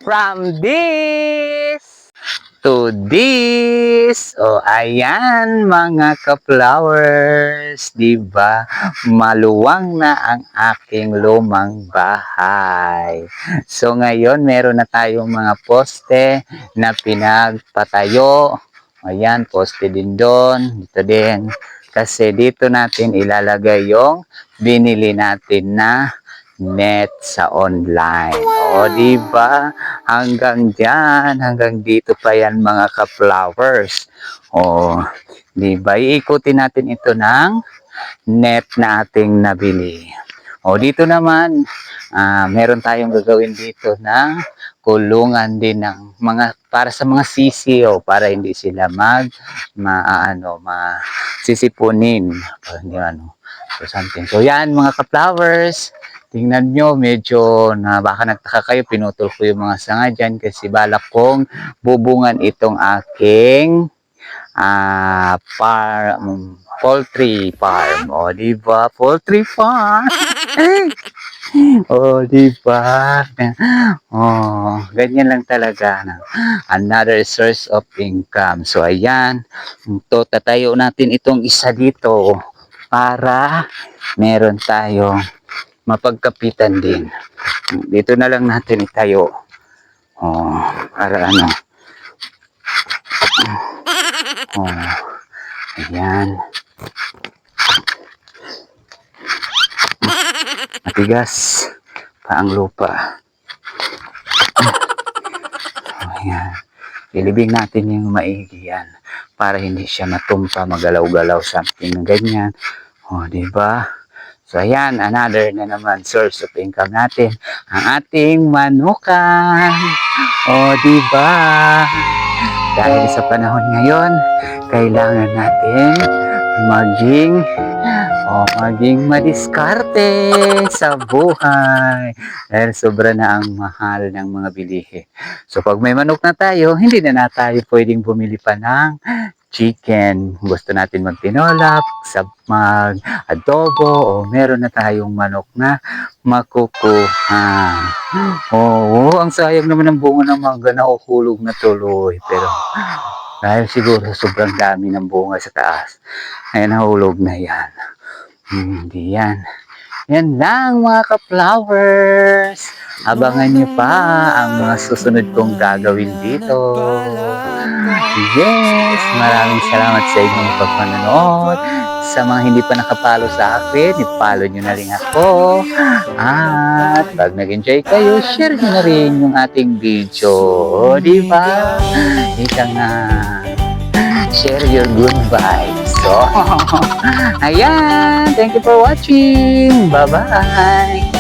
From this to this. O, ayan mga ka-flowers, diba? Maluwang na ang aking lumang bahay. So, ngayon, meron na tayong mga poste na pinagpatayo. Ayan, poste din doon. Dito din. Kasi dito natin ilalagay yung binili natin na net sa online. O, diba? Hanggang dyan, hanggang dito pa yan mga ka-flowers. O, diba? Iikutin natin ito ng net na ating nabili. O, dito naman, meron tayong gagawin dito ng kulungan din ng mga, para sa mga sisiyo, para hindi sila sisipunin. So, something. So, yan mga ka-flowers. Tingnan nyo, medyo baka nagtaka kayo, pinutol ko yung mga sanga dyan kasi balak kong bubungan itong aking poultry farm. O, diba? Poultry farm. O, diba? O, ganyan lang talaga. Another source of income. So, ayan. Ito, tatayo natin itong isa dito para meron tayong mapagkapitan din. Dito na lang natin itayo. Oh, para ano. Oh, ayan. Matigas pa ang lupa. Ayan. Ilibing natin yung maigi yan para hindi siya matumpa, magalaw-galaw, something na ganyan. Oh, diba? So, ayan, another na naman source of income natin, ang ating manukan. O, diba? Dahil sa panahon ngayon, kailangan natin maging madiskarte sa buhay. Dahil sobra na ang mahal ng mga bilihin. So, pag may manok na tayo, hindi na tayo pwedeng bumili pa ng chicken. Gusto natin magtinolak, mag-adobo, o meron na tayong manok na makukuha. Oo, ang sayang naman ng bunga ng mangga na uhulog na tuloy. Pero dahil siguro sobrang dami ng bunga sa taas, ay nahulog na yan. Hindi yan. Yan lang mga ka-flowers. Abangan nyo pa ang mga susunod kong gagawin dito. Yes, maraming salamat sa inyong pagpanonood. Sa mga hindi pa nakapalo sa akin, i-follow nyo na rin ako. At pag nag-enjoy kayo, share nyo na rin yung ating video. O, diba? Ika nga. Share your good vibes. So, ayan. Thank you for watching. Bye-bye.